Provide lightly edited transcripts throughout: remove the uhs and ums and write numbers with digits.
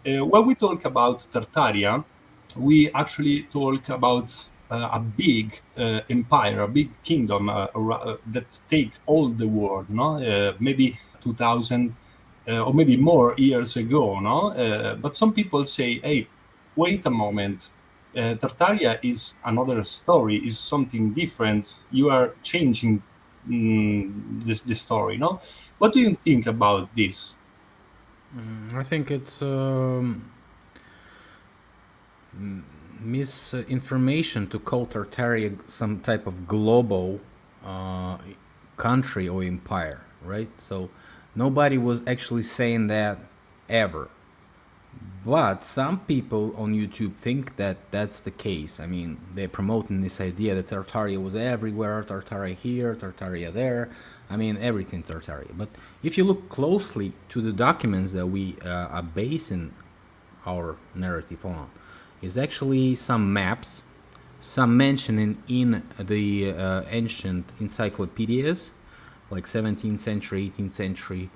When we talk about Tartaria, we actually talk about a big empire, a big kingdom that take all the world, no? Maybe 2000 or maybe more years ago, no? But some people say, hey, wait a moment, Tartaria is another story, is something different. You are changing this story, no? What do you think about this? I think it's misinformation to call Tartaria some type of global country or empire, right? So nobody was actually saying that ever. But some people on YouTube think that that's the case. I mean, they're promoting this idea that Tartaria was everywhere, Tartaria here, Tartaria there. I mean, everything Tartaria. But if you look closely to the documents that we are basing our narrative on, is actually some maps, some mentioning in the ancient encyclopedias, like 17th century, 18th century,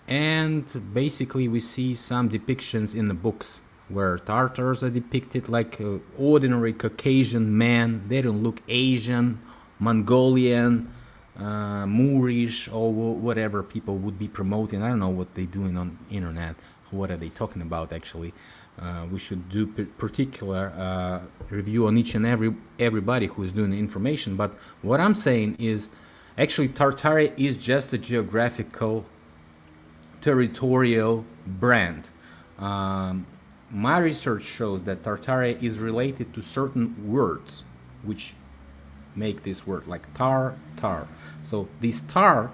and basically we see some depictions in the books where Tartars are depicted like ordinary Caucasian men. They don't look Asian, Mongolian, Moorish, or whatever people would be promoting. I don't know what they're doing on internet. What are they talking about actually? We should do particular review on each and everybody who is doing the information. But what I'm saying is actually Tartaria is just a geographical territorial brand. My research shows that Tartaria is related to certain words which make this word, like tar. So this tar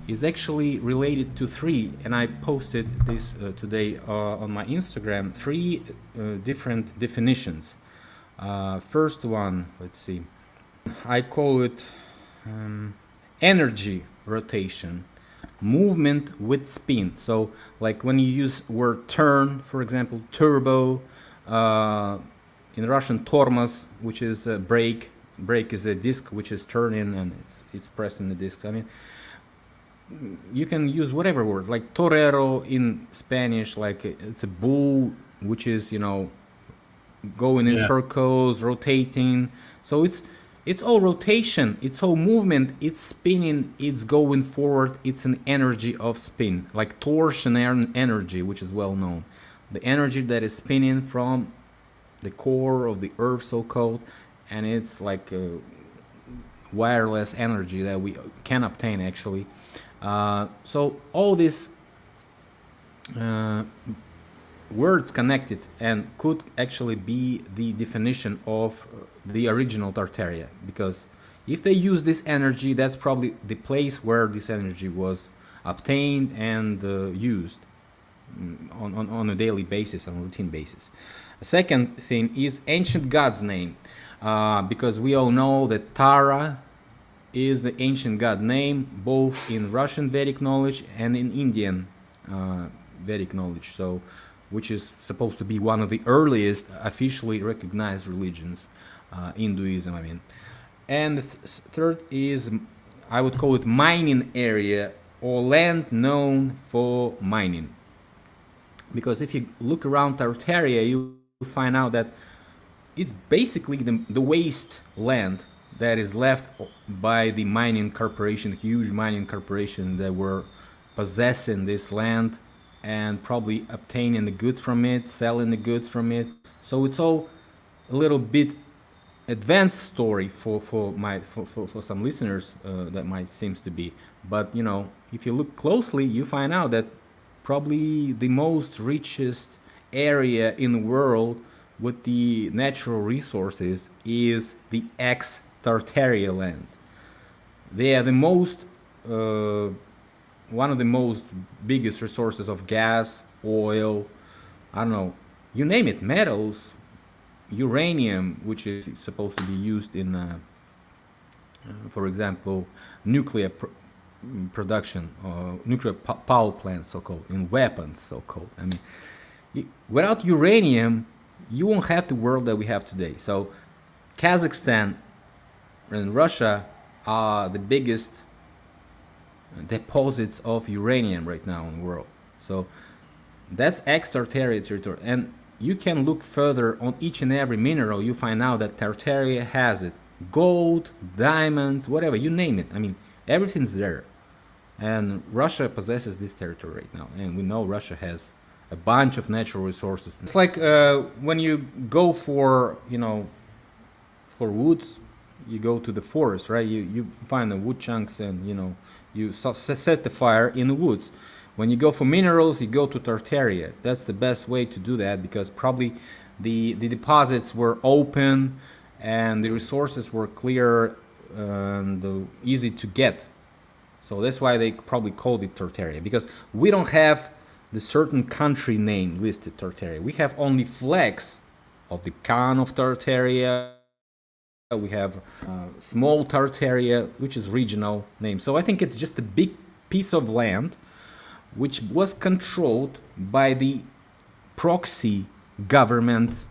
is actually related to three, and I posted this today on my Instagram, three different definitions. First one, let's see, I call it energy rotation, movement with spin. So like when you use word turn, for example, turbo, in Russian tormoz, which is a brake is a disc which is turning and it's pressing the disc. I mean, you can use whatever word, like torero in Spanish, like it's a bull which is, you know, going in circles, rotating. So it's all rotation, it's all movement, it's spinning, it's going forward, it's an energy of spin, like torsion energy, which is well known. The energy that is spinning from the core of the earth, so-called, and it's like a wireless energy that we can obtain actually. So all these words connected and could actually be the definition of the original Tartaria, because if they use this energy, that's probably the place where this energy was obtained and used on a daily basis, on a routine basis. The second thing is ancient god's name, because we all know that Tara is the ancient god name, both in Russian Vedic knowledge and in Indian Vedic knowledge, so which is supposed to be one of the earliest officially recognized religions, Hinduism, I mean. And the third is, I would call it mining area or land known for mining. Because if you look around Tartaria, you find out that it's basically the waste land that is left by the mining corporation, huge mining corporation that were possessing this land and probably obtaining the goods from it, selling the goods from it. So it's all a little bit advanced story for some listeners that might seems to be. But you know, if you look closely, you find out that probably the most richest area in the world with the natural resources is the ex-Tartaria lands. They are the most one of the most biggest resources of gas, oil, I don't know, you name it, metals, uranium, which is supposed to be used in, for example, nuclear production, nuclear power plants, so-called, in weapons, so-called. I mean, without uranium, you won't have the world that we have today. So Kazakhstan and Russia are the biggest deposits of uranium right now in the world. So That's ex-Tartaria territory. And you can look further on each and every mineral. You find out that Tartaria has it. Gold, diamonds, whatever, you name it. I mean, everything's there. And Russia possesses this territory right now. And we know Russia has a bunch of natural resources. It's like when you go for, you know, for woods, you go to the forest, right? You find the wood chunks and, you know, you set the fire in the woods. When you go for minerals, you go to Tartaria. That's the best way to do that, because probably the deposits were open and the resources were clear and easy to get. So that's why they probably called it Tartaria, because we don't have the certain country name listed Tartaria. We have only flags of the Khan of Tartaria. We have small Tartaria, which is regional name. So I think it's just a big piece of land which was controlled by the proxy governments,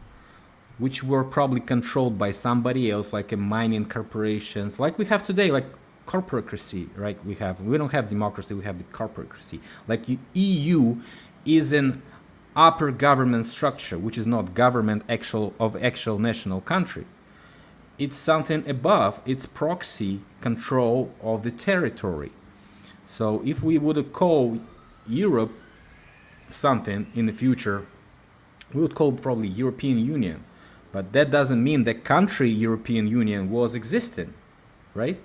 which were probably controlled by somebody else, like a mining corporations, like we have today, like corporatocracy, right? We don't have democracy, we have the corporatocracy. Like EU is an upper government structure, which is not government of actual national country. It's something above, it's proxy control of the territory. So if we would call Europe something in the future, we would call probably European Union. But that doesn't mean the country European Union was existing, right?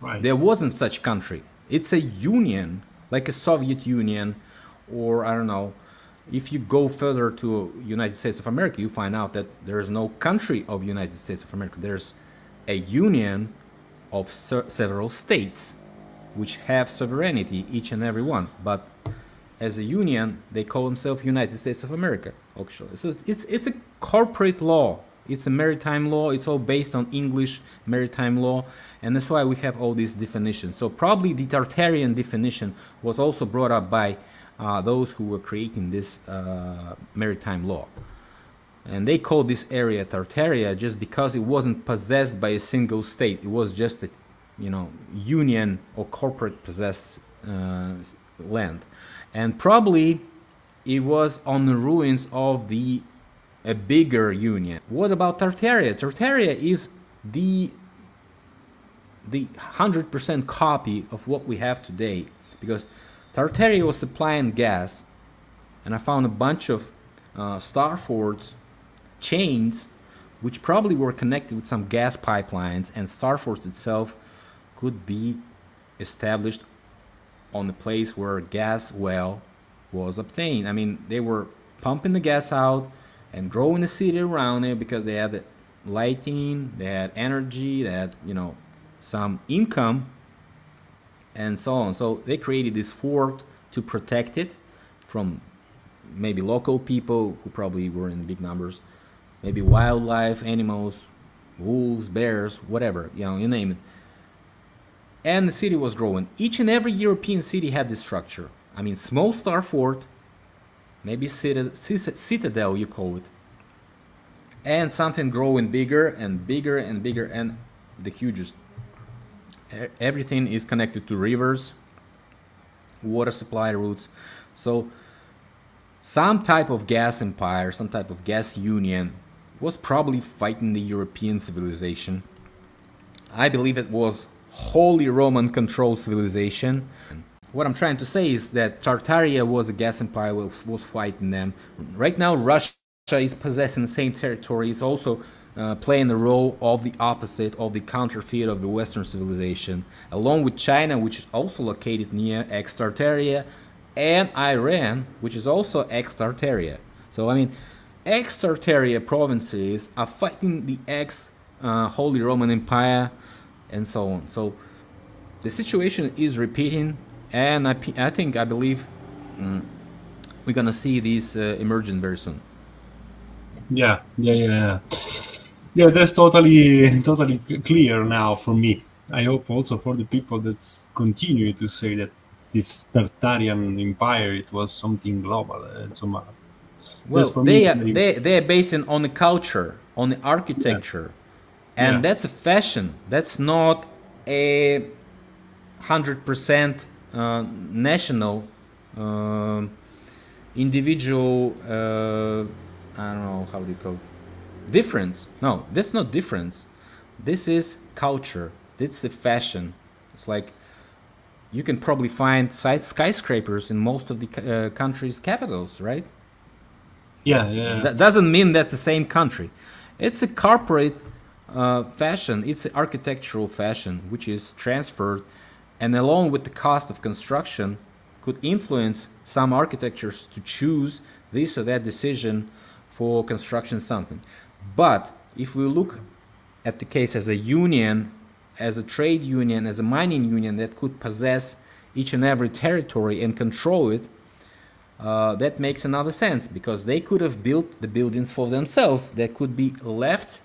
Right. There wasn't such country. It's a union, like a Soviet Union, or I don't know. If you go further to United States of America, you find out that there is no country of United States of America. There's a union of several states which have sovereignty, each and every one. But as a union, they call themselves United States of America, actually. So it's a corporate law. It's a maritime law. It's all based on English maritime law. And that's why we have all these definitions. So probably the Tartarian definition was also brought up by those who were creating this maritime law. And they called this area Tartaria just because it wasn't possessed by a single state. It was just a, you know, union or corporate possessed land. And probably it was on the ruins of a bigger union. What about Tartaria? Tartaria is the 100% copy of what we have today, because Tartaria was supplying gas, and I found a bunch of star forts chains which probably were connected with some gas pipelines, and star forts itself could be established on the place where gas well was obtained. I mean, they were pumping the gas out and growing the city around it because they had lighting, they had energy, they had, you know, some income, and so on. So they created this fort to protect it from maybe local people who probably were in big numbers, maybe wildlife, animals, wolves, bears, whatever, you know, you name it. And the city was growing. Each and every European city had this structure. I mean, small star fort, maybe citadel you call it, and something growing bigger and bigger and bigger, and the hugest. Everything is connected to rivers, water supply routes. So some type of gas empire, some type of gas union was probably fighting the European civilization. I believe it was Holy Roman controlled civilization. What I'm trying to say is that Tartaria was a gas empire, was fighting them. Right now Russia is possessing the same territories, also playing the role of the opposite, of the counterfeit of the Western civilization, along with China, which is also located near ex-Tartaria, and Iran, which is also ex-Tartaria. So I mean, ex-Tartaria provinces are fighting the ex-Holy Roman Empire, and so on. So the situation is repeating, and I believe we're gonna see these emerging very soon. Yeah. That's totally clear now for me. I hope also for the people that continue to say that this Tartarian empire, it was something global and so much. Well, they are based on the culture, on the architecture. Yeah. And that's a fashion. That's not a 100% national individual, I don't know, how do you call it? Difference. No, that's not difference. This is culture. This is fashion. It's like you can probably find skyscrapers in most of the country's capitals, right? Yeah, yeah. That doesn't mean that's the same country. It's a corporate fashion. It's an architectural fashion which is transferred, and along with the cost of construction could influence some architectures to choose this or that decision for construction something. But if we look at the case as a union, as a trade union, as a mining union that could possess each and every territory and control it, that makes another sense, because they could have built the buildings for themselves that could be left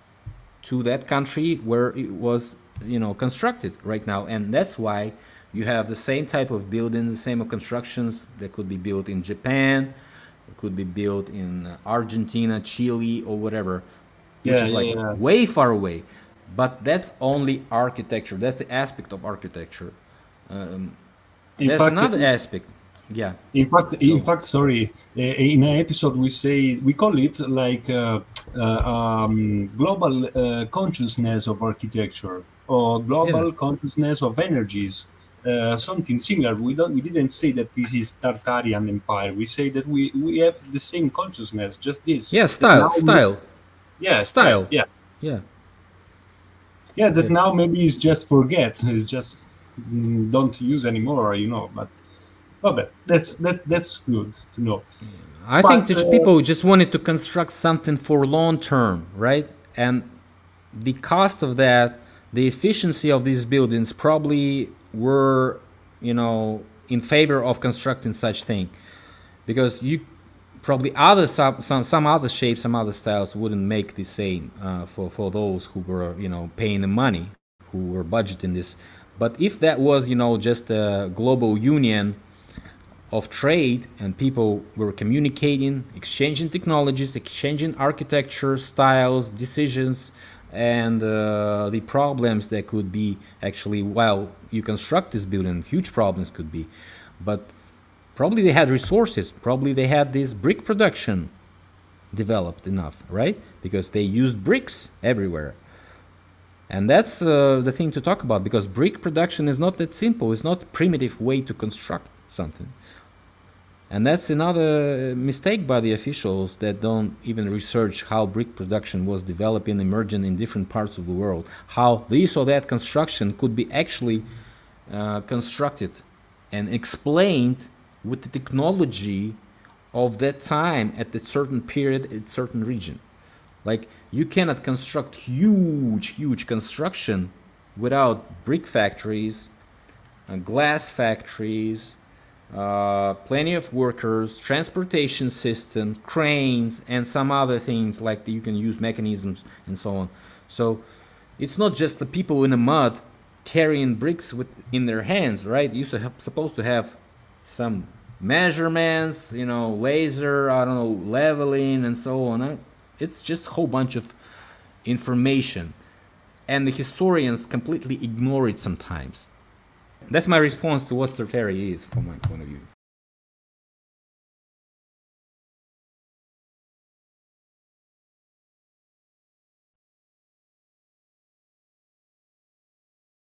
to that country where it was, you know, constructed right now. And that's why you have the same type of buildings, the same constructions that could be built in Japan, it could be built in Argentina, Chile, or whatever, which is like way far away. But that's only architecture. That's the aspect of architecture. There's another aspect. Yeah. In fact, sorry. In an episode, we call it like global consciousness of architecture, or global consciousness of energies. Something similar. We didn't say that this is Tartarian Empire. We say that we have the same consciousness, just this. Yeah, style. Yeah, style. Yeah. Yeah. Yeah, that now maybe it's just forget. It's just don't use anymore, you know. But that's good to know. I think that people just wanted to construct something for long term, right? And the cost of that, the efficiency of these buildings probably were, you know, in favor of constructing such thing, because you probably some other shapes, some other styles wouldn't make the same for those who were, you know, paying the money, who were budgeting this. But if that was, you know, just a global union of trade, and people were communicating, exchanging technologies, exchanging architecture, styles, decisions, and the problems that could be actually while you construct this building, huge problems could be. But probably they had resources, probably they had this brick production developed enough, right? Because they used bricks everywhere. And that's the thing to talk about, because brick production is not that simple. It's not a primitive way to construct something. And that's another mistake by the officials that don't even research how brick production was developing, emerging in different parts of the world, how this or that construction could be actually constructed and explained with the technology of that time at a certain period, at a certain region. Like, you cannot construct huge construction without brick factories, glass factories, plenty of workers, transportation system, cranes, and some other things like you can use mechanisms and so on. So it's not just the people in the mud carrying bricks in their hands, right? You're supposed to have some measurements, you know, laser, I don't know, leveling and so on. It's just a whole bunch of information, and the historians completely ignore it sometimes. That's my response to what Tartaria is, from my point of view.